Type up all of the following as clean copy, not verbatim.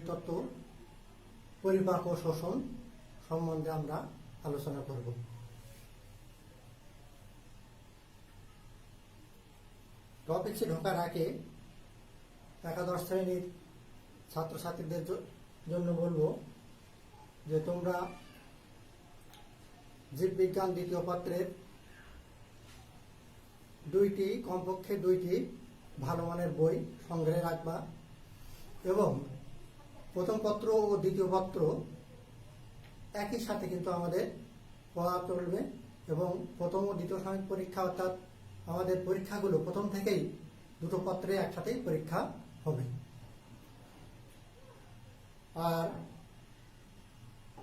তত্ত্ব, পরিপাক ও শোষণ সম্বন্ধে আমরা আলোচনা করব। টপিকসে ঢোকার আগে একাদশ শ্রেণীর ছাত্রছাত্রীদের জন্য বলবো যে তোমরা জীববিজ্ঞান দ্বিতীয় পত্রের কমপক্ষে দুইটি ভালো মানের বই সংগ্রহে রাখবা এবং প্রথম পত্র ও দ্বিতীয় পত্র একই সাথে কিন্তু আমাদের পড়া চলবে এবং প্রথম ও দ্বিতীয় সাময়িক পরীক্ষা অর্থাৎ আমাদের পরীক্ষাগুলো প্রথম থেকেই দুটো পত্রে একসাথেই পরীক্ষা হবে। আর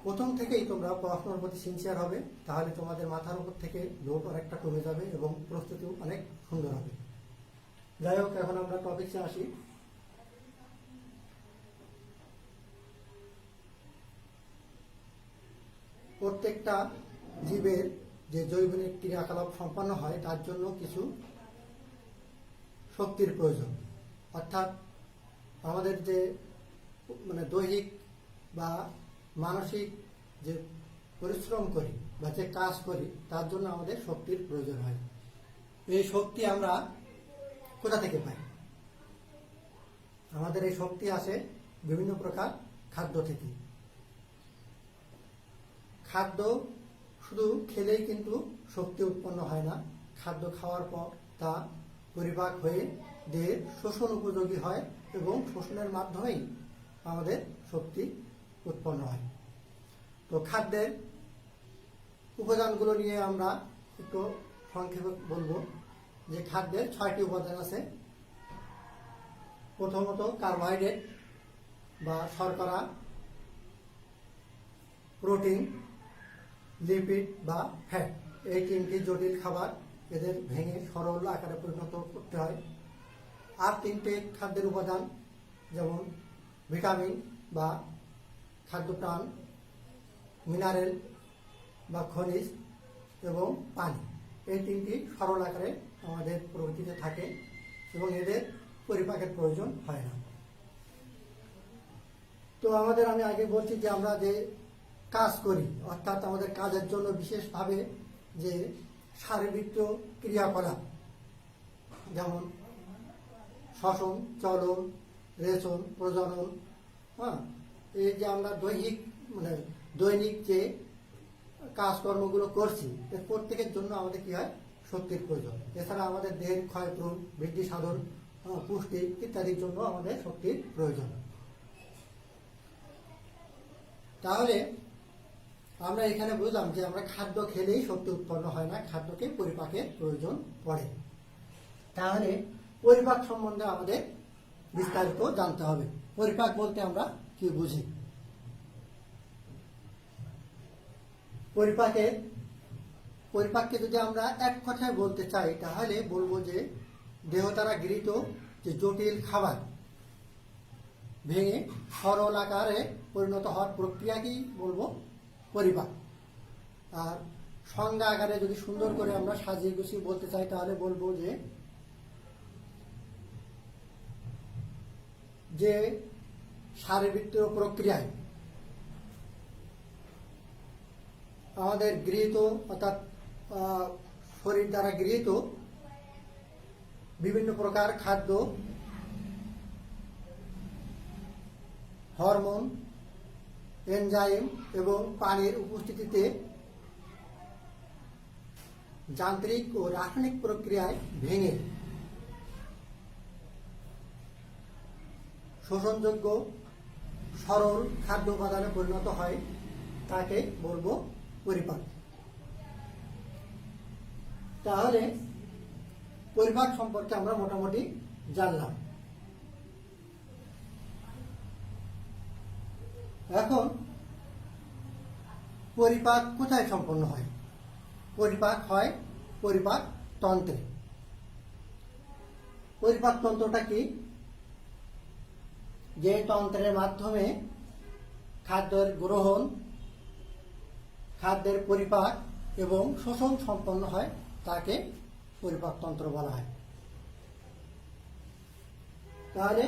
প্রথম থেকেই তোমরা পড়াশোনার প্রতি সিনসিয়ার হবে, তাহলে তোমাদের মাথার উপর থেকে লোড অনেকটা কমে যাবে এবং প্রস্তুতিও অনেক সুন্দর হবে। যাই হোক, এখন আমরা টপিকসে আসি। প্রত্যেকটা জীবের যে জৈবনিক ক্রিয়াকলাপ সম্পন্ন হয় তার জন্য কিছু শক্তির প্রয়োজন, অর্থাৎ আমাদের যে দৈহিক বা মানসিক যে পরিশ্রম করি বা যে কাজ করি তার জন্য আমাদের শক্তির প্রয়োজন হয়। এই শক্তি আমরা কোথা থেকে পাই? আমাদের এই শক্তি আসে বিভিন্ন প্রকার খাদ্য থেকে। খাদ্য শুধু খেলেই কিন্তু শক্তি উৎপন্ন হয় না, খাদ্য খাওয়ার পর তা পরিপাক হয়ে দেহের শোষণ উপযোগী হয় এবং শোষণের মাধ্যমেই আমাদের শক্তি উৎপন্ন হয়। তো খাদ্যের উপাদানগুলো নিয়ে আমরা একটু সংক্ষেপে বলবো যে খাদ্যের 6টি উপাদান আছে। প্রথমত কার্বোহাইড্রেট বা শর্করা, প্রোটিন, লিপিড বা ফ্যাট, এই 3টি জটিল খাবার। এদের ভেঙে সরল আকারে পরিণত করতে হয়। আর 3টে খাদ্যের উপাদান যেমন ভিটামিন বা খাদ্যপ্রাণ, মিনারেল বা খনিজ এবং পানি, এই 3টি সরল আকারে আমাদের প্রকৃতিতে থাকে এবং এদের পরিপাকের প্রয়োজন হয় না। তো আমি আগে বলছি যে আমরা যে কাজ করি অর্থাৎ আমাদের কাজের জন্য বিশেষভাবে যে শারীরবৃত্তীয় ক্রিয়াকলাপ যেমন শ্বসন, চলন, রেচন, প্রজনন, এই যে আমরা দৈনিক যে কাজকর্মগুলো করছি এর প্রত্যেকের জন্য আমাদের কি হয়? শক্তির প্রয়োজন। এছাড়া আমাদের দেহের ক্ষয়পূরণ, বৃদ্ধি সাধন, পুষ্টি ইত্যাদির জন্য আমাদের শক্তির প্রয়োজন। তাহলে আমরা এখানে বুঝলাম যে আমরা খাদ্য খেলেই শক্তি উৎপন্ন হয় না, খাদ্যকে পরিপাকের প্রয়োজন পড়ে। তাহলে পরিপাক সম্বন্ধে আমাদের বিস্তারিত জানতে হবে। পরিপাক বলতে আমরা কি বুঝি? পরিপাককে যদি আমরা এক কথায় বলতে চাই তাহলে বলবো যে দেহ দ্বারা গৃহীত যে জটিল খাবার ভেঙে সরল আকারে পরিণত হওয়ার প্রক্রিয়াকেই বলবো পরিপাক। আর সংজ্ঞা আকারে যদি সুন্দর করে আমরা সাজিয়ে গুছিয়ে বলতে চাই তাহলে বলবো যে শারীরবৃত্তীয় প্রক্রিয়ায় আমাদের গৃহীত অর্থাৎ শরীর দ্বারা গৃহীত বিভিন্ন প্রকার খাদ্য, হরমোন, এনজাইম এবং পানির উপস্থিতিতে যান্ত্রিক ও রাসায়নিক প্রক্রিয়ায় ভেঙে শোষণযোগ্য সরল খাদ্য উপাদানে পরিণত হয়, তাকে বলবো পরিপাক। তাহলে পরিপাক সম্পর্কে আমরা মোটামুটি জানলাম। এখন পরিপাক কোথায় সম্পন্ন হয়? পরিপাক হয় পরিপাক তন্ত্রে। পরিপাক তন্ত্রটা কি? যে তন্ত্রের মাধ্যমে খাদ্যের গ্রহণ, খাদ্যের পরিপাক এবং শোষণ সম্পন্ন হয় তাকে পরিপাক তন্ত্র বলা হয়। তাহলে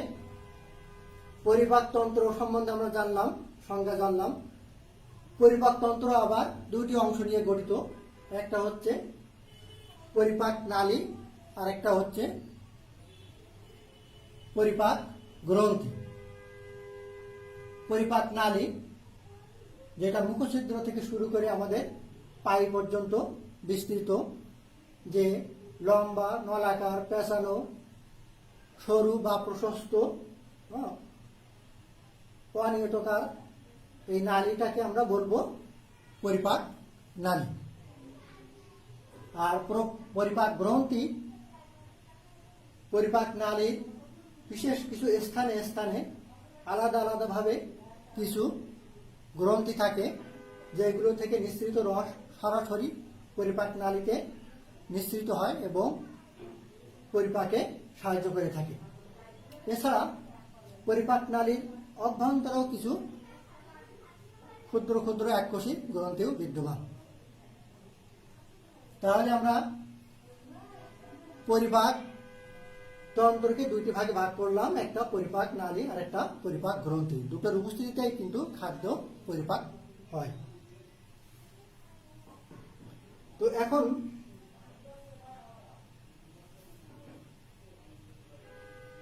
পরিপাকতন্ত্র সম্বন্ধে আমরা জানলাম, সংজ্ঞা জানলাম। পরিপাকতন্ত্র আবার দুটি অংশ নিয়ে গঠিত, একটা হচ্ছে পরিপাক নালী আর একটা হচ্ছে পরিপাক গ্রন্থি। পরিপাক নালী যেটা মুখছিদ্র থেকে শুরু করে আমাদের পাই পর্যন্ত বিস্তৃত, যে লম্বা, নলাকার, পেঁচানো, সরু বা প্রশস্ত, অনিয়তকার, এই নালীটাকে আমরা বলবো পরিপাক নালী। আর পরিপাক গ্রন্থি, পরিপাক নালীর বিশেষ কিছু স্থানে স্থানে আলাদা আলাদাভাবে কিছু গ্রন্থি থাকে, যেগুলো থেকে নিঃসৃত রস সরাসরি পরিপাক নালীতে নিঃসৃত হয় এবং পরিপাকে সাহায্য করে থাকে। এছাড়া পরিপাক নালীর অভ্যন্তরেও কিছু ক্ষুদ্র ক্ষুদ্র এককোষী গ্রন্থিও বিদ্যমান। তাহলে আমরা পরিপাক তন্ত্রকে দুইটি ভাগে ভাগ করলাম, একটা পরিপাক নালী আর একটা পরিপাক গ্রন্থি। দুটোর উপস্থিতিতেই কিন্তু খাদ্য পরিপাক হয়। তো এখন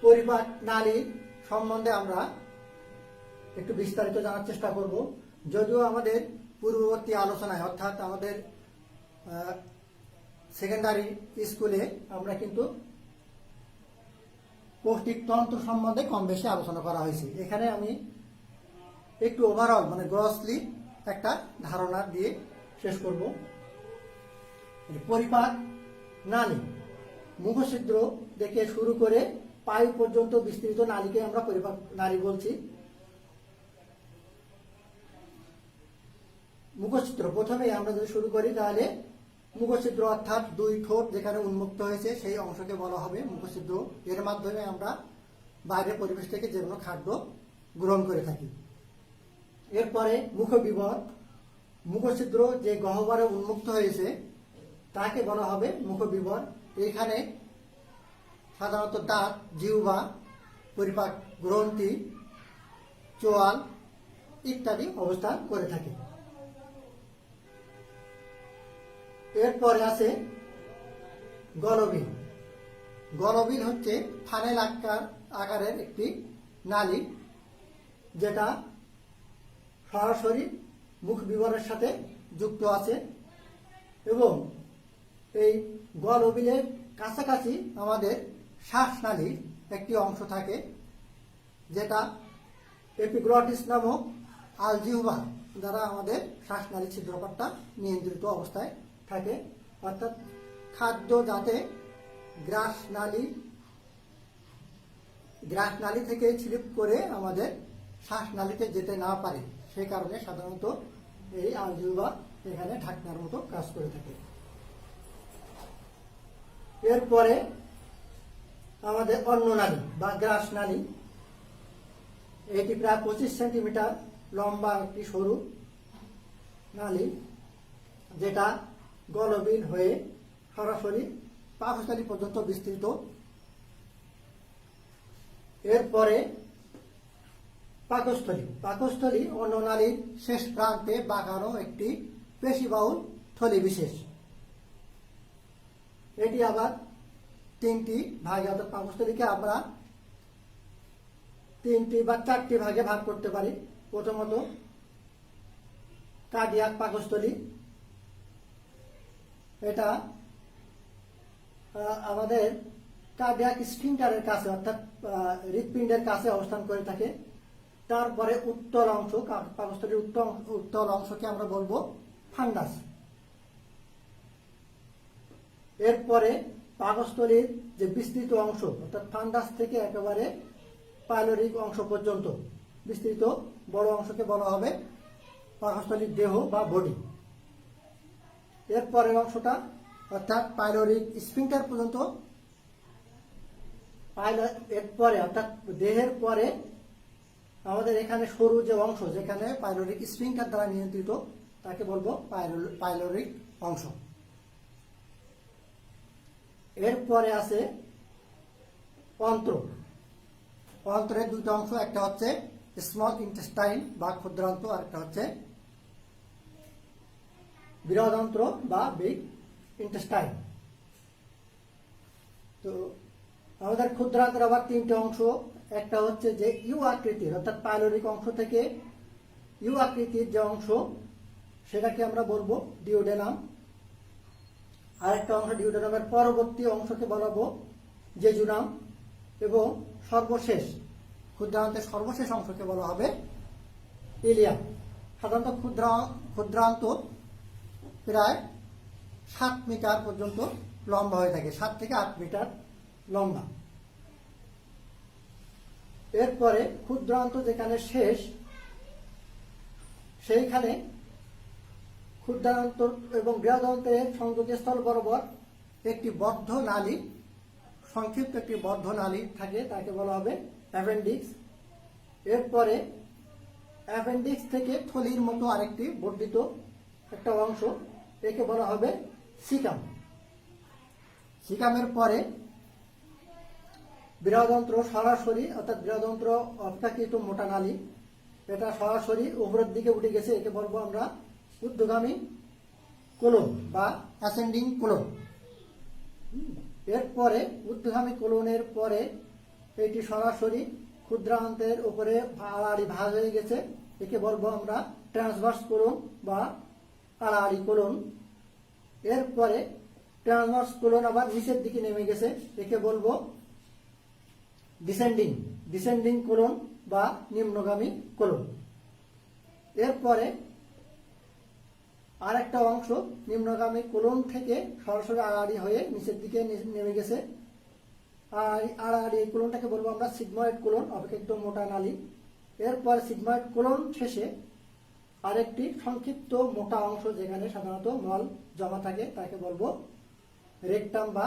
পরিপাক নালী সম্বন্ধে আমরা একটু বিস্তারিত জানার চেষ্টা করব। যদিও আমাদের পূর্ববর্তী আলোচনায়, অর্থাৎ আমাদের সেকেন্ডারি স্কুলে আমরা কিন্তু পৌষ্টিকতন্ত্র সম্বন্ধে কম বেশি আলোচনা করা হয়েছে। এখানে আমি একটু ওভারঅল মানে গ্রসলি একটা ধারণা দিয়ে শেষ করব। পরিপাক নালী মুখছিদ্র থেকে শুরু করে পাই পর্যন্ত বিস্তৃত নালীকে আমরা পরিপাক নালী বলছি। মুখছিদ্র প্রথমে আমরা যদি শুরু করি, তাহলে মুখছিদ্র অর্থাৎ দুই ঠোঁট যেখানে উন্মুক্ত হয়েছে সেই অংশকে বলা হবে মুখছিদ্র। এর মাধ্যমে আমরা বাইরের পরিবেশ থেকে যে কোনো খাদ্য গ্রহণ করে থাকি। এরপরে মুখবিবর, মুখছিদ্র যে গহ্বরে উন্মুক্ত হয়েছে তাকে বলা হবে মুখবিবর। এখানে সাধারণত দাঁত, জিহ্বা, পরিপাক গ্রন্থি, চোয়াল ইত্যাদি অবস্থান করে থাকে। এরপরে আছে গলবিল। গলবিল হচ্ছে ফানেল আকারের একটি নালী, যেটা সরাসরি মুখ বিবরের সাথে যুক্ত আছে এবং এই গলবিলের কাছাকাছি আমাদের শ্বাসনালীর একটি অংশ থাকে, যেটা এপিগ্লটিস নামক আলজিহ্বা দ্বারা আমাদের শ্বাসনালী ছিদ্রপথটা নিয়ন্ত্রিত অবস্থায় থাকে। অর্থাৎ খাদ্য যাতে গ্রাস নালী থেকে স্লিপ করে আমাদের শ্বাসনালীতে যেতে না পারে, সে কারণে সাধারণত এই আলজিহ্বা এখানে ঢাকনার মতো কাজ করে থাকে। এরপরে আমাদের অন্ননালী বা গ্রাস নালী, এটি প্রায় 25 সেন্টিমিটার লম্বা একটি সরু নালী, যেটা গলবিল হয়ে সরাসরি পাকস্থলী পর্যন্ত বিস্তৃত। এরপরে পাকস্থলী অন্ননালীর শেষ প্রান্তে বাঁকানো একটি পেশিবাহুল থলি বিশেষ। এটি আবার তিনটি ভাগে, অর্থাৎ পাকস্থলীকে আমরা তিনটি বা চারটি ভাগে ভাগ করতে পারি। প্রথমত কার্ডিয়াক পাকস্থলী, এটা আমাদের কার্ডিয়াক স্ফিংটারের কাছে অর্থাৎ হৃৎপিণ্ডের কাছে অবস্থান করে থাকে। তারপরে উত্তল অংশ, পাকস্থলীর উত্তল অংশকে আমরা বলবো ফান্ডাস। এরপরে পাকস্থলীর যে বিস্তৃত অংশ অর্থাৎ ফান্ডাস থেকে একেবারে পাইলোরিক অংশ পর্যন্ত বিস্তৃত বড় অংশকে বলা হবে পাকস্থলীর দেহ বা বডি। এরপরের অংশটা অর্থাৎ পাইলোরিক স্ফিংটার পর্যন্ত, এরপরে অর্থাৎ দেহের পরে আমাদের এখানে সরু যে অংশ যেখানে পাইলোরিক স্ফিংটার দ্বারা নিয়ন্ত্রিত তাকে বলবো পাইলোরিক অংশ। এরপরে আছে অন্ত্র। অন্ত্রের দুটো অংশ, একটা হচ্ছে স্মল ইন্টেস্টাইন বা ক্ষুদ্রান্ত, আর একটা হচ্ছে বৃহদন্ত্র বা বিগ ইন্টেস্টাইন। তো আমাদের ক্ষুদ্রান্তের আবার তিনটে অংশ, একটা হচ্ছে যে ইউ আকৃতির অর্থাৎ পাইলোরিক অংশ থেকে ইউ আকৃতির যে অংশ সেটাকে আমরা বলবো ডিওডেনাম। আরেকটা অংশ ডিওডেনামের পরবর্তী অংশকে বলাবো জেজুনাম, এবং সর্বশেষ ক্ষুদ্রান্তের সর্বশেষ অংশকে বলা হবে ইলিয়াম। সাধারণত ক্ষুদ্রান্ত প্রায় 7 মিটার পর্যন্ত লম্বা হয়ে থাকে, 7 থেকে 8 মিটার লম্বা। এরপরে ক্ষুদ্রান্ত যেখানে শেষ সেইখানে ক্ষুদ্রান্ত এবং বৃহদান্তের সংযোগস্থল বরাবর একটি বদ্ধ নালী, সংক্ষিপ্ত একটি বদ্ধ নালী থাকে, তাকে বলা হবে অ্যাপেন্ডিক্স। এরপরে অ্যাপেন্ডিক্স থেকে থলির মতো আরেকটি বর্ধিত একটা অংশ, একে বলা হবে সিকাম। সিকামের পরে বৃহদন্ত্র সরাসরি, অর্থাৎ বৃহদন্ত্র অপেক্ষাকৃত মোটা নালী, এটা সরাসরি উপরের দিকে উঠে গেছে, একে বলবো আমরা ঊর্ধ্বগামী কোলন বা অ্যাসেন্ডিং কোলন। এরপরে ঊর্ধ্বগামী কোলনের পরে এটি সরাসরি ক্ষুদ্রান্তের উপরে আড়াআড়ি ভাগ হয়ে গেছে, একে বলবো আমরা ট্রান্সভার্স কোলন বা আড়াআড়ি কোলন। এরপরে ট্রান্সভার্স কোলন আবার নিচের দিকে নেমে গেছে, একে বলবো ডিসেন্ডিং কোলন বা নিম্নগামী কোলন। এরপরে আরেকটা অংশ নিম্নগামী কোলন থেকে সরাসরি আড়াআড়ি হয়ে নিচের দিকে নেমে গেছে, আড়াআড়ি এই কোলনটাকে বলবো আমরা সিগময়েড কোলন, অপেক্ষাকৃত মোটা নালী। এরপর সিগময়েড কোলন শেষে আরেকটি সংক্ষিপ্ত মোটা অংশ যেখানে সাধারণত মল জমা থাকে, তাকে বলবো রেকটাম বা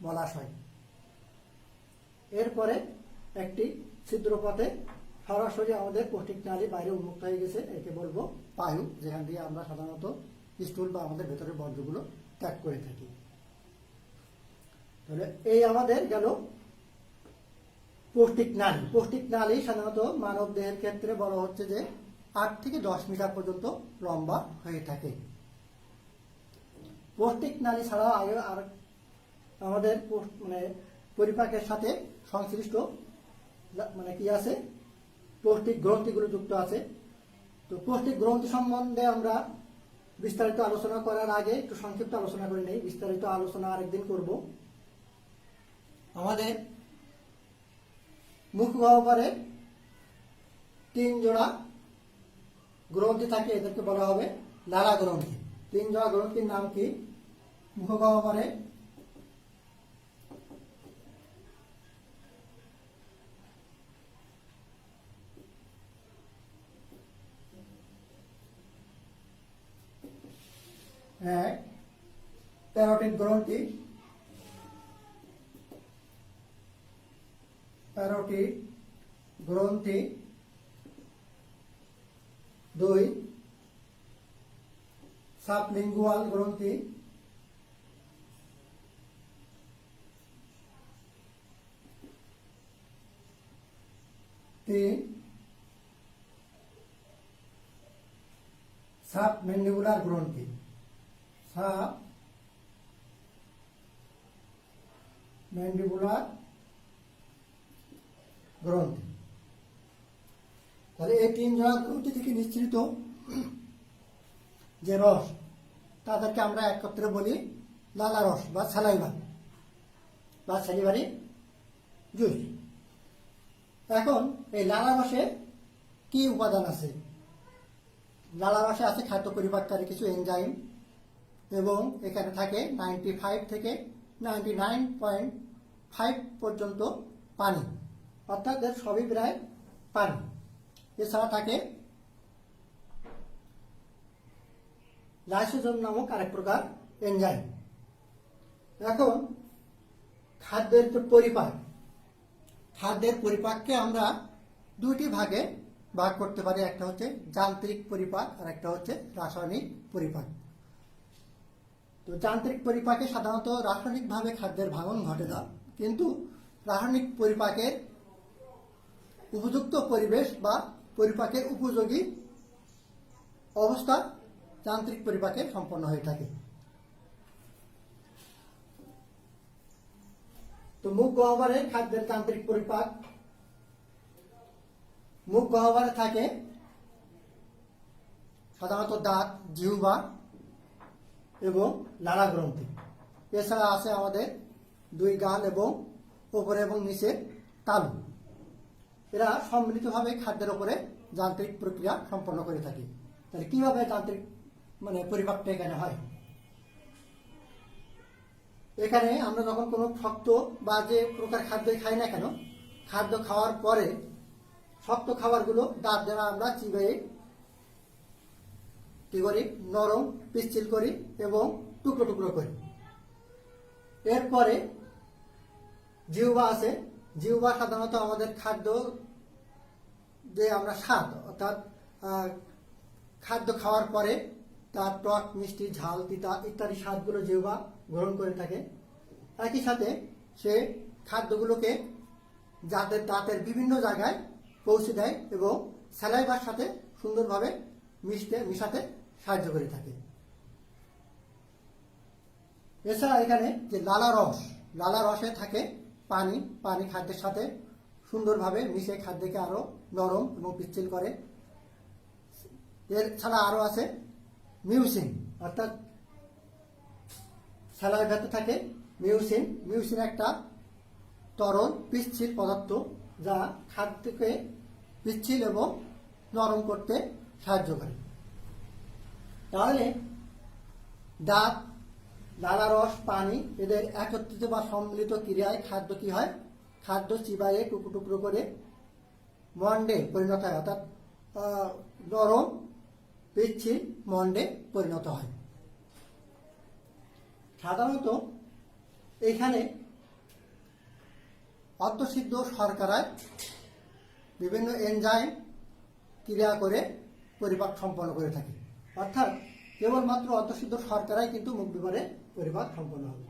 মলাশয়। এরপরে একটি ছিদ্রপথে সরাসরি আমাদের পৌষ্টিক নালী বাইরে উন্মুক্ত হয়ে গেছে, একে বলবো পায়ু, যেখান দিয়ে আমরা সাধারণত স্টুল বা আমাদের ভেতরের বর্জ্যগুলো ত্যাগ করে থাকি। তাহলে এই আমাদের গেল পৌষ্টিক নালী। পৌষ্টিক নালী সাধারণত মানব দেহের ক্ষেত্রে বলা হচ্ছে যে 8 থেকে 10 মিটার পর্যন্ত লম্বা হয়ে থাকে। পৌষ্টিক নালী ছাড়াও আর আমাদের পরিপাকের সাথে সংশ্লিষ্ট কি আছে, পৌষ্টিক গ্রন্থিগুলো যুক্ত আছে। তো পৌষ্টিক গ্রন্থি সম্বন্ধে আমরা বিস্তারিত আলোচনা করার আগে একটু সংক্ষিপ্ত আলোচনা করে নেই, বিস্তারিত আলোচনা আরেকদিন করব। আমাদের মুখ গহ্বরে 3 জোড়া গ্রন্থি থাকে, এদেরকে বলা হবে লালা গ্রন্থি। 3 জোড়া গ্রন্থির নাম কি? মুখ গহ্বরে প্যারোটিড গ্রন্থি, 2 সাবলিঙ্গুয়াল গ্রন্থি, 3 সাবম্যান্ডিবুলার গ্রন্থি। সাবম্যান্ডিবুলার গ্রন্থি। তাহলে এই 3 জোড়া গ্রন্থি থেকে নিঃসৃত যে রস, তাদেরকে আমরা একত্রে বলি লালা রস বা স্যালিভারি জুস। এখন এই লালা রসে কি উপাদান আছে? লালা রসে আছে খাদ্য পরিপাককারী কিছু এনজাইম, এবং এখানে থাকে 95 থেকে 99.5 পর্যন্ত পানি, অর্থাৎ এর সবই প্রায় পানি। এছাড়া থাকে লাইসোজোম নামক আরেক প্রকার এনজাইম। এখন খাদ্যের পরিপাককে আমরা 2টি ভাগে ভাগ করতে পারি, একটা হচ্ছে যান্ত্রিক পরিপাক আর একটা হচ্ছে রাসায়নিক পরিপাক। তো যান্ত্রিক পরিপাকে সাধারণত রাসায়নিকভাবে খাদ্যের ভাঙন ঘটে না, কিন্তু রাসায়নিক পরিপাকের উপযুক্ত পরিবেশ বা পরিপাকের উপযোগী অবস্থা যান্ত্রিক পরিপাকে সম্পন্ন হয়ে থাকে। তো মুখ গহ্বরে খাদ্যের যান্ত্রিক পরিপাক, মুখ গহ্বরে থাকে সাধারণত দাঁত, জিহ্বা এবং লালা গ্রন্থি। এছাড়া আছে আমাদের দুই গাল এবং উপরে এবং নিচে তালু। এরা সম্মিলিতভাবে খাদ্যের উপরে যান্ত্রিক প্রক্রিয়া সম্পন্ন করে থাকে। তাহলে কিভাবে যান্ত্রিক পরিপাকটা এখানে হয়? এখানে আমরা যখন কোনো শক্ত বা যে প্রকার খাদ্য খাই না কেন, খাদ্য খাওয়ার পরে শক্ত খাবারগুলো দাঁত দ্বারা আমরা চিবিয়ে কি করি, নরম পিচ্ছিল করি এবং টুকরো টুকরো করি। এরপরে জিহ্বা আছে। জিহ্বা সাধারণত আমাদের খাদ্য যে আমরা স্বাদ, অর্থাৎ খাদ্য খাওয়ার পরে তার টক, মিষ্টি, ঝাল, তিতা ইত্যাদি স্বাদগুলো জিহ্বা গ্রহণ করে থাকে। একই সাথে সে খাদ্যগুলোকে দাঁতের বিভিন্ন জায়গায় পৌঁছে দেয় এবং স্যালাইভার সাথে সুন্দরভাবে মিশাতে সাহায্য করে থাকে। এছাড়া এখানে যে লালা রসে থাকে পানি খাদ্যের সাথে সুন্দরভাবে মিশে খাদ্যকে আরো নরম এবং পিচ্ছিল করে। এছাড়া আরো আছে মিউসিন, অর্থাৎ স্যালাইভাতে থাকে মিউসিন একটা তরল পিচ্ছিল পদার্থ যা খাদ্যকে পিচ্ছিল এবং নরম করতে সাহায্য করে। তাহলে দাঁত, লালারস, পানি এদের একত্রিত বা সম্মিলিত ক্রিয়ায় খাদ্য কি হয়? খাদ্য চিবাইয়ে টুকরো টুকরো করে মন্ডে পরিণত হয়, অর্থাৎ নরম পিচ্ছিল মন্ডে পরিণত হয়। সাধারণত এখানে অর্ধসিদ্ধ শর্করায় বিভিন্ন এনজাইম ক্রিয়া করে পরিপাক সম্পন্ন করে থাকে। অর্থাৎ কেবলমাত্র অর্ধসিদ্ধ শর্করাই কিন্তু মুখ বিবরে পরিপাক সম্পন্ন হবে।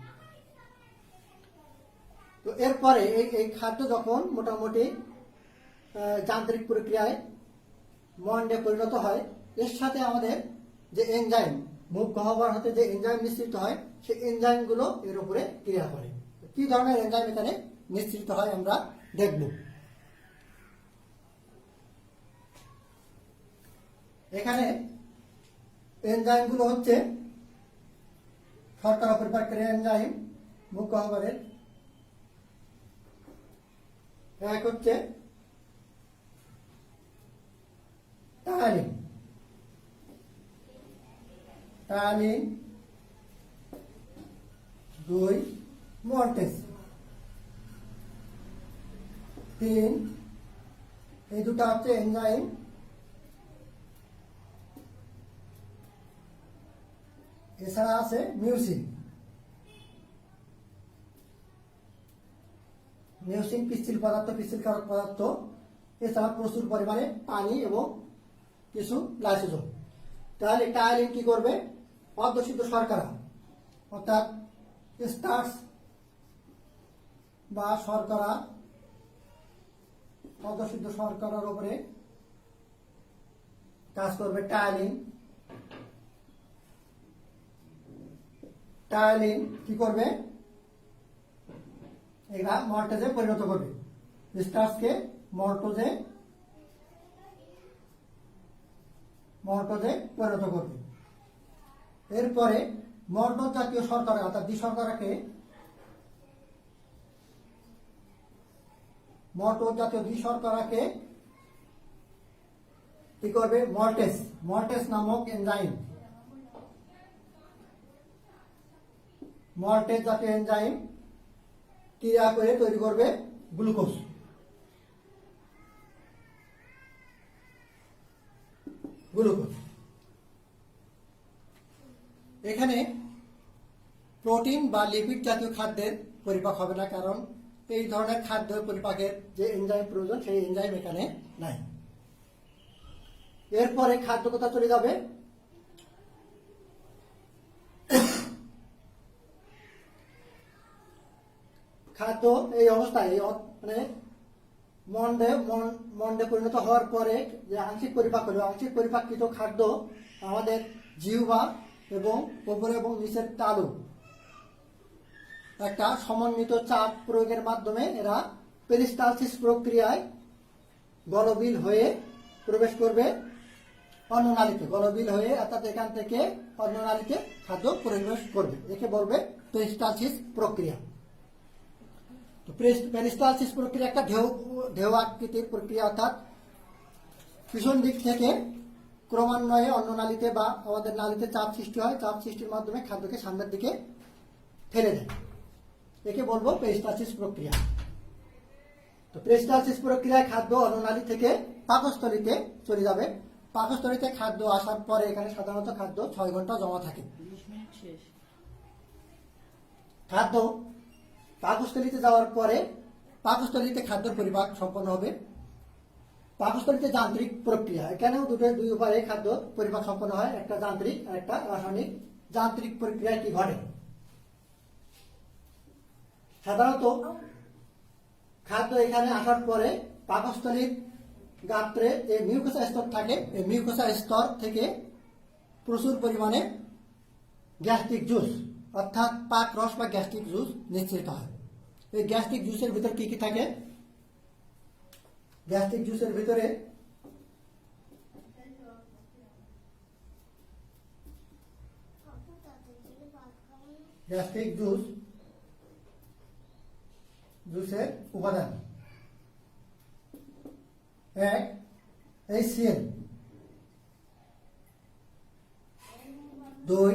তো এরপরে এই খাদ্য যখন মোটামুটি যান্ত্রিক প্রক্রিয়ায় মন্ডে পরিণত হয়, এর সাথে আমাদের যে এনজাইম, মুখ গহ্বর হতে যে এনজাইম নিঃসৃত হয়, সেই এনজাইমগুলো এর উপরে ক্রিয়া করে। কি ধরনের এনজাইম এখানে নিঃসৃত হয় আমরা দেখব। এখানে এনজাইমগুলো হচ্ছে শর্করা পরিপাকের এনজাইম মুখ গহ্বরের। এক হচ্ছে টায়ালিন, 2 মল্টেজ, 3 এই দুটো হচ্ছে এনজাইম। এছাড়া আছে মিউসিন পিচ্ছিলকারক পদার্থ। এছাড়া প্রচুর পরিমাণে পানি এবং কিছু লাইসোজোম। তাহলে টায়ালিন কি করবে? অর্ধসিদ্ধ শর্করা অর্থাৎ স্টার্চ বা শর্করা, অর্ধসিদ্ধ শর্করার উপরে কাজ করবে টায়ালিন কি করবে? এরা মল্টেজে পরিণত করবে, স্টার্চকে মল্টোজে পরিণত করবে। এরপরে মল্টোজ জাতীয় শর্করা অর্থাৎ দ্বিশর্করাকে কি করবে? মল্টেজ নামক এনজাইম, মল্টেজ জাতীয় এনজাইম ক্রিয়া করে তৈরি করবে গ্লুকোজ। এখানে প্রোটিন বা লিপিড জাতীয় খাদ্যের পরিপাক হবে না, কারণ এই ধরনের খাদ্য পরিপাকের যে এনজাইম প্রয়োজন সেই এনজাইম এখানে নাই। এরপরে খাদ্য কোথা চলে যাবে? খাদ্য এই অবস্থায় মানে মন্ডে পরিণত হওয়ার পরে যে আংশিক পরিপাক হলো, আংশিক পরিপাককৃত খাদ্য আমাদের জিহ্বা এবং উপরে এবং নিচের তালু একটা সমন্বিত চাপ প্রয়োগের মাধ্যমে এরা পেরিস্টালসিস প্রক্রিয়ায় গলবিল হয়ে প্রবেশ করবে অন্ননালীতে। গলবিল হয়ে অর্থাৎ এখান থেকে অন্ননালীতে খাদ্য প্রবেশ করবে, একে বলবে পেরিস্টালসিস প্রক্রিয়া। তো পেরিস্টালসিস প্রক্রিয়া একটা ঢেউ আকৃতির প্রক্রিয়া, অর্থাৎ পিছন দিক থেকে ক্রমান্বয়ে অন্ননালীতে বা আমাদের নালীতে চাপ সৃষ্টি হয়, চাপ সৃষ্টির মাধ্যমে খাদ্যকে সামনের দিকে ঠেলে দেয়, একে বলবো পেরিস্টালসিস প্রক্রিয়া। তো পেরিস্টালসিস প্রক্রিয়ায় খাদ্য অন্ননালী থেকে পাকস্থলীতে চলে যাবে। পাকস্থলীতে খাদ্য আসার পরে এখানে সাধারণত খাদ্য 6 ঘন্টা জমা থাকে। খাদ্য পাকস্থলীতে যাওয়ার পরে পাকস্থলীতে খাদ্যের পরিপাক সম্পন্ন হবে। পাকস্থলীতে যান্ত্রিক প্রক্রিয়া, এখানেও দুই উপায়ে খাদ্য পরিপাক সম্পন্ন হয়, একটা যান্ত্রিক আর একটা রাসায়নিক। যান্ত্রিক প্রক্রিয়ায় কি ঘটে? সাধারণত খাদ্য এখানে আসার পরে পাকস্থলীর গাত্রে যে মিউকোসা স্তর থাকে, এই মিউকোসা স্তর থেকে প্রচুর পরিমাণে গ্যাস্ট্রিক জুস অর্থাৎ পাক রস বা গ্যাস্ট্রিক জুস নিঃসৃত হয়। এই গ্যাস্ট্রিক জুসের ভিতরে কি কি থাকে? গ্যাস্ট্রিক জুসের ভিতরে গ্যাস্ট্রিক জুসের উপাদান 1 HCl, 2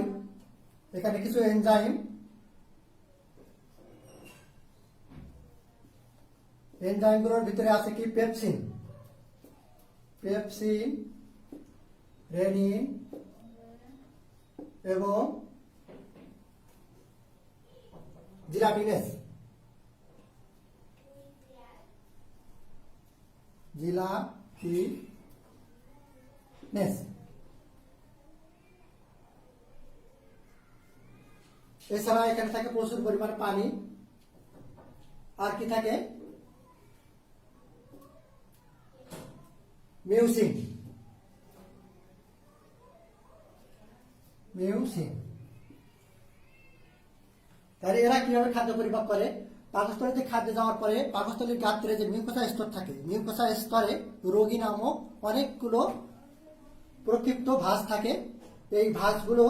এখানে কিছু এনজাইম, এনজাইমগুলোর ভিতরে আছে কি? পেপসিন, রেনিন এবং জিলাটিনেস। এছাড়া এখানে থাকে প্রচুর পরিমাণে পানি। আর কি থাকে? মিউসিন। তাহলে এরা কিভাবে খাদ্য পরিপাক করে? পাকস্থলীতে খাদ্য যাওয়ার পরে পাকস্থলীর গাত্রে যে মিউকোসা স্তর থাকে, মিউকোসা স্তরে রোগী নামক অনেকগুলো প্রক্ষিপ্ত ভাঁজ থাকে। এই ভাঁজগুলো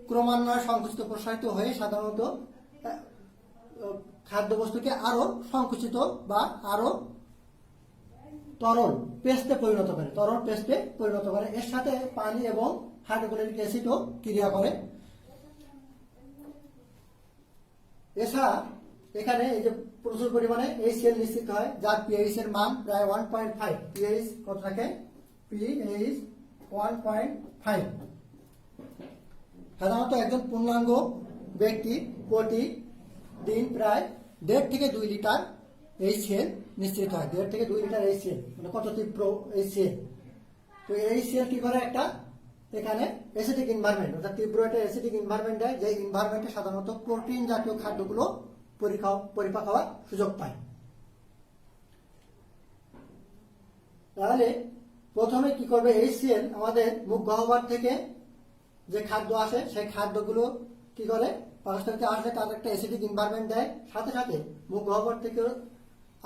ক্রমান্বয়ে সংকুচিত প্রসারিত হয়ে সাধারণত খাদ্যবস্তুকে আরো সংকুচিত বা আরো তরল পেস্টে পরিণত করে। এর সাথে পানি এবং হাইড্রোক্লোরিক অ্যাসিডও ক্রিয়া করে। এছাড়া এখানে এই যে প্রচুর পরিমাণে HCl নিশ্চিত হয়, যার pH এর মান প্রায় 1.5। pH কত থাকে? pH 1.5। সাধারণত একজন পূর্ণাঙ্গ ব্যক্তি প্রতিদিন প্রায় 1.5 থেকে 2 লিটার HCl নিশ্চিত হয়। 1.5 থেকে 2 লিটার HCl মানে কত তীব্র HCl। তো HCl কি করে? একটা এখানে অ্যাসিডিক এনভায়রনমেন্ট, অর্থাৎ তীব্র একটা অ্যাসিডিক এনভায়রনমেন্ট দেয়, যে এনভায়রনমেন্টে সাধারণত প্রোটিন জাতীয় খাদ্যগুলো পরিপাক হওয়ার সুযোগ পায়। তাহলে প্রথমে কি করবে? HCl আমাদের মুখ গহ্বর থেকে যে খাদ্য আসে সেই খাদ্যগুলো কি করে? পাকস্থলীতে আসলে তার একটা অ্যাসিডিক এনভায়রনমেন্ট দেয়। সাথে সাথে মুখ গহ্বর থেকে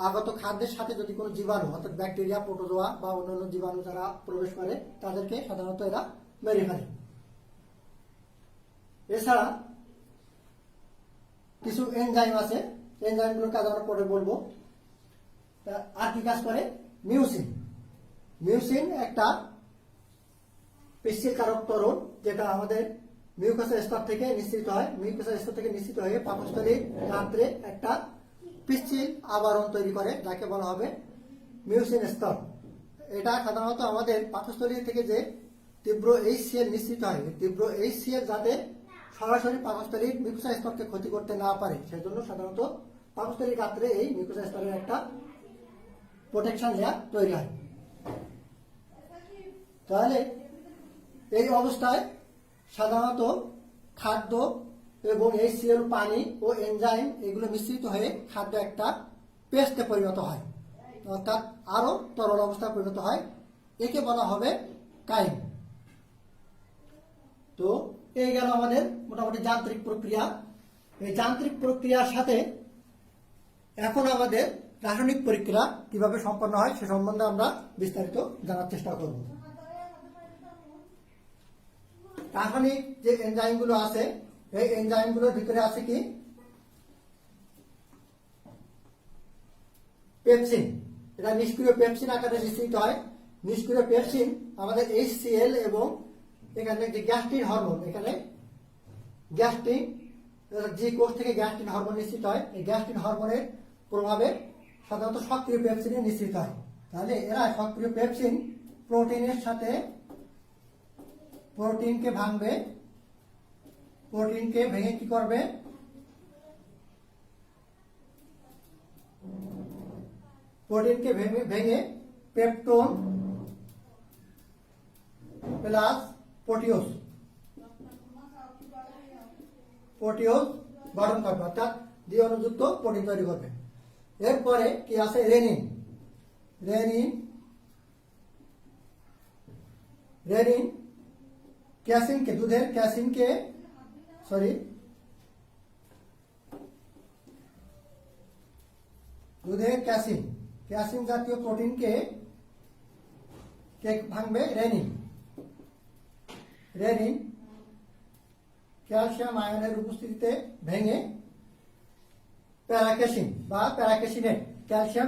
আগত খাদ্যের সাথে যদি কোনো জীবাণু অর্থাৎ ব্যাকটেরিয়া, প্রোটোজোয়া বা অন্যান্য জীবাণু যারা প্রবেশ করে তাদেরকে সাধারণত এরা মেরে ফেলে। এছাড়া কিছু এনজাইম আছে, এনজাইমগুলোর কাজ আমরা পরে বলবো। আর কি কাজ করে? মিউসিন একটা পিচ্ছিল কারক তরল, যেটা আমাদের মিউকাসা স্তর থেকে নিঃসৃত হয়। মিউকাসা স্তর থেকে নিঃসৃত হয়ে পাকস্থলীর গাত্রে একটা পিচ্ছিল আবরণ তৈরি করে, যাকে বলা হবে মিউসিন স্তর। এটা সাধারণত আমাদের পাকস্থলী থেকে যে তীব্র HCl নিঃসৃত হয়, তীব্র HCl যাতে সরাসরি পাকস্থলীর মিউকাসা স্তরকে ক্ষতি করতে না পারে, সেজন্য সাধারণত পাকস্থলীর গাত্রে এই মিউকাসা স্তরের একটা প্রোটেকশন লেয়ার তৈরি হয়। তাহলে এই অবস্থায় সাধারণত খাদ্য এবং HCl পানি ও এনজাইম এগুলো মিশ্রিত হয়ে খাদ্য একটা পেস্টে পরিণত হয়, অর্থাৎ আরো তরল অবস্থায় পরিণত হয়। একে বলা হবে কাইম। তো এই গেল আমাদের মোটামুটি যান্ত্রিক প্রক্রিয়া। এই যান্ত্রিক প্রক্রিয়ার সাথে এখন আমাদের রাসায়নিক প্রক্রিয়া কিভাবে সম্পন্ন হয় সে সম্বন্ধে আমরা বিস্তারিত জানার চেষ্টা করব। রাসায়নিক যে এনজাইমগুলো আছে, এই এনজাইমগুলোর ভিতরে আছে কি পেপসিন। এটা নিষ্ক্রিয় পেপসিন আকারে নিঃসৃত হয়। নিষ্ক্রিয় পেপসিন আমাদের HCl এবং এখানে যে গ্যাস্ট্রিন হরমোন, এখানে গ্যাস্ট্রিন যে কোষ থেকে গ্যাস্ট্রিন হরমোন নিঃসৃত হয়, এই গ্যাস্ট্রিন হরমোনের প্রভাবে সাধারণত সক্রিয় পেপসিনে নিঃসৃত হয়। তাহলে এরা সক্রিয় পেপসিন প্রোটিনের সাথে প্রোটিনকে ভাঙবে, প্রোটিনকে ভেঙে কি করবে, প্রোটিনকে ভেঙে পেপটোন প্লাস প্রোটিওজ গঠন করবে, অর্থাৎ দ্বি-অণুযুক্ত প্রোটিন তৈরি করবে। এরপরে কি আছে রেনিন। ক্যাসিনকে দুধের ক্যাসিন জাতীয় প্রোটিনকে ভাঙবে রেনিন ক্যালসিয়াম আয়নের উপস্থিতিতে ভেঙে প্যারাক্যাসিন বা প্যারাক্যাসিনেট, ক্যালসিয়াম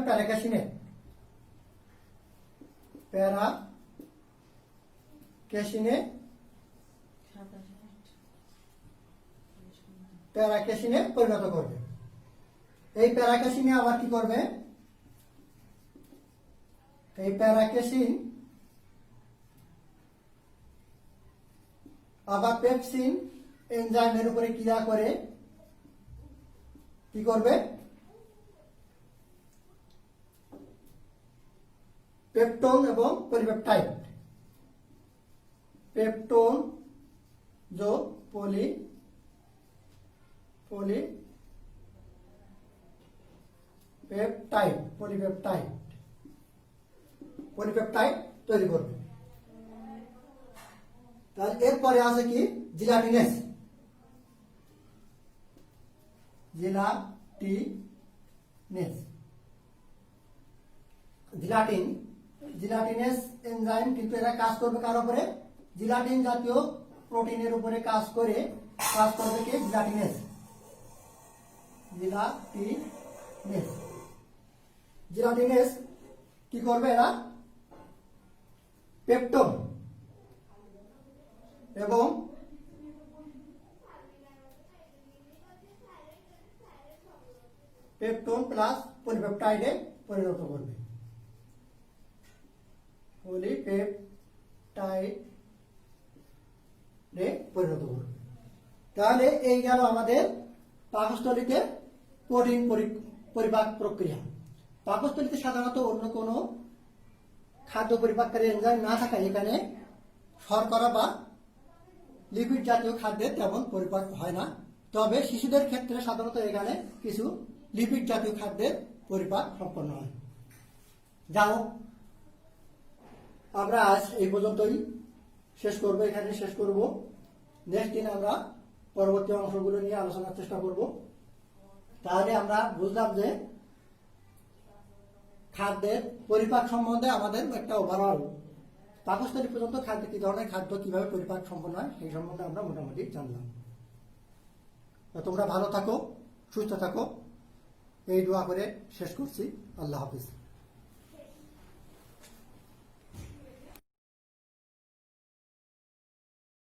প্যারাক্যাসিনে পরিণত করবে। এই প্যারাক্যাসিনে আবার কি করবে, এই প্যারাক্যাসিন আবার পেপসিন এনজাইমের উপরে ক্রিয়া করে কি করবে, পেপটোন এবং পলিপেপটাইড, পেপটোন जो পলিপেপটাইড তৈরি করবে। তাহলে এরপরে আছে কি জিলাটিনেস। জিলাটিনেস এনজাইম কিন্তু এরা কাজ করবে কার উপরে, জিলাটিন জাতীয় প্রোটিনের উপরে কাজ করবে কি জিলাটিনেস কি করবে, এরা পেপটোন এবং পেপটোন প্লাস পলিপেপটাইডে পরিণত করবে, তাহলে এই গেল আমাদের পাকস্থলীতে প্রোটিন পরিপাক প্রক্রিয়া। পাকস্থলীতে সাধারণত অন্য কোনো খাদ্য পরিপাককারী এনজাইম না থাকায় এখানে শর্করা বা লিপিড জাতীয় খাদ্যের তেমন পরিপাক হয় না। তবে শিশুদের ক্ষেত্রে সাধারণত এখানে কিছু লিপিড জাতীয় খাদ্যের পরিপাক সম্পন্ন হয়। যাও আমরা আজ এই পর্যন্তই এখানে শেষ করব। নেক্সট দিন আমরা পরবর্তী অংশগুলো নিয়ে আলোচনার চেষ্টা করব। তাহলে আমরা বুঝলাম যে খাদ্যের পরিপাক সম্বন্ধে আমাদের একটা ওভারঅল পাকস্থলী পর্যন্ত খাদ্য কি ধরনের খাদ্য কিভাবে পরিপাক সম্পন্ন হয় সেই সম্বন্ধে আমরা মোটামুটি জানলাম। তোমরা ভালো থাকো, সুস্থ থাকো, এই দোয়া করে শেষ করছি। আল্লাহ হাফিজ।